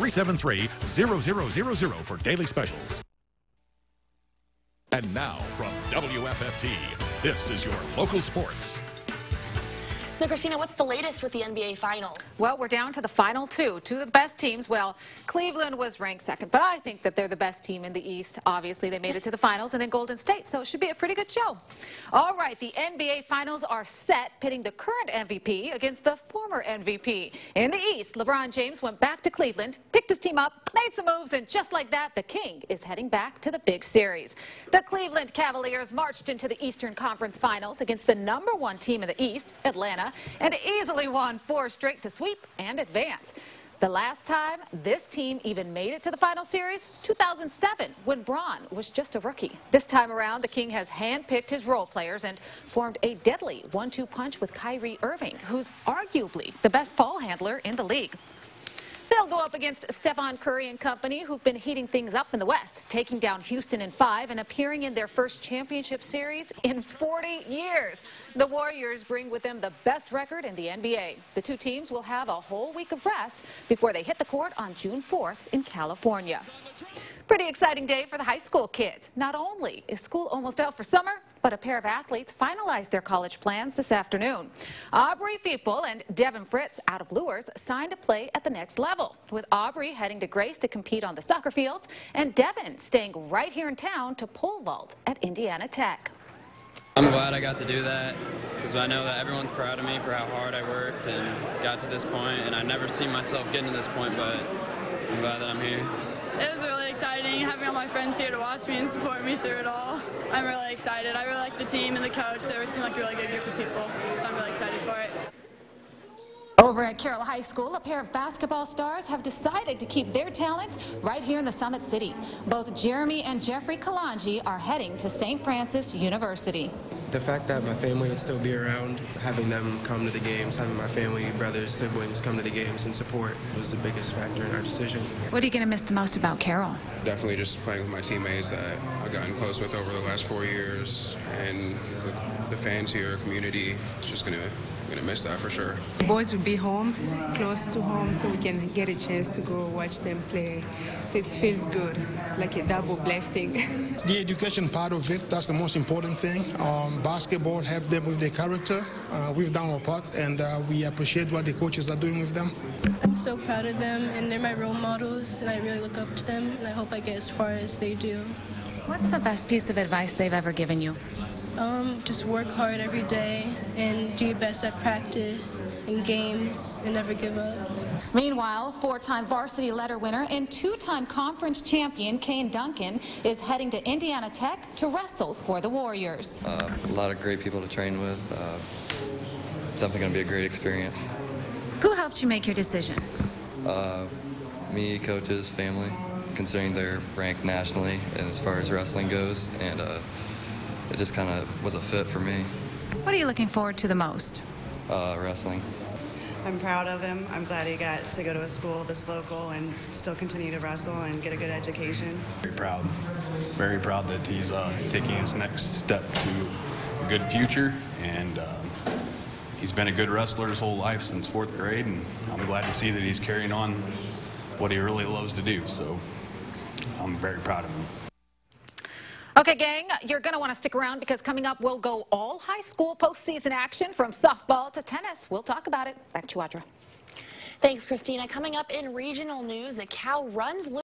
373-0000 for daily specials. And now from WFFT, this is your local sports. So, Christina, what's the latest with the NBA Finals? Well, we're down to the final two of the best teams. Well, Cleveland was ranked second, but I think that they're the best team in the East. Obviously, they made it to the finals, and then Golden State, so it should be a pretty good show. All right, the NBA Finals are set, pitting the current MVP against the former MVP. In the East, LeBron James went back to Cleveland, picked his team up, made some moves, and just like that, the King is heading back to the big series. The Cleveland Cavaliers marched into the Eastern Conference Finals against the #1 team in the East, Atlanta, and easily won 4 straight to sweep and advance. The last time this team even made it to the final series, 2007, when Bron was just a rookie. This time around, the King has handpicked his role players and formed a deadly 1-2 punch with Kyrie Irving, who's arguably the best ball handler in the league. They'll go up against Stephen Curry and company, who've been heating things up in the West, taking down Houston in 5 and appearing in their first championship series in 40 years. The Warriors bring with them the best record in the NBA. The two teams will have a whole week of rest before they hit the court on June 4th in California. Pretty exciting day for the high school kids. Not only is school almost out for summer, but a pair of athletes finalized their college plans this afternoon. Aubrey Feeple and Devin Fritz out of Lures signed to play at the next level, with Aubrey heading to Grace to compete on the soccer fields and Devin staying right here in town to pole vault at Indiana Tech. I'm glad I got to do that because I know that everyone's proud of me for how hard I worked and got to this point, and I never seen myself getting to this point, but I'm glad that I'm here. It was really exciting having all my friends here to watch me and support me through it all. I'm really excited. I really like the team and the coach. They seem like a really good group of people, so I'm really excited for it. Over at Carroll High School, a pair of basketball stars have decided to keep their talents right here in the Summit City. Both Jeremy and Jeffrey Kalanji are heading to St. Francis University. The fact that my family would still be around, having them come to the games, having my family, brothers, siblings come to the games and support was the biggest factor in our decision. What are you going to miss the most about Carroll? Definitely just playing with my teammates that I've gotten close with over the last 4 years, and the fans here, community, just gonna miss that for sure. The boys will be home, close to home, so we can get a chance to go watch them play. So it feels good. It's like a double blessing. The education part of it, that's the most important thing. Basketball helped them with their character. We've done our part, and we appreciate what the coaches are doing with them. I'm so proud of them, and they're my role models, and I really look up to them, and I hope I get as far as they do. What's the best piece of advice they've ever given you? Just work hard every day and do your best at practice and games and never give up. Meanwhile, 4-time varsity letter winner and 2-time conference champion Kane Duncan is heading to Indiana Tech to wrestle for the Warriors. A lot of great people to train with. It's definitely going to be a great experience. Who helped you make your decision? Me, coaches, family, considering they're ranked nationally and as far as wrestling goes, and it just kind of was a fit for me. What are you looking forward to the most? Wrestling. I'm proud of him. I'm glad he got to go to a school that's local and still continue to wrestle and get a good education. Very proud that he's taking his next step to a good future, and he's been a good wrestler his whole life since 4th grade, and I'm glad to see that he's carrying on what he really loves to do, so I'm very proud of him. Okay, gang, you're going to want to stick around because coming up, we'll go all high school postseason action from softball to tennis. We'll talk about it. Back to you, Audra. Thanks, Christina. Coming up in regional news, a cow runs loose.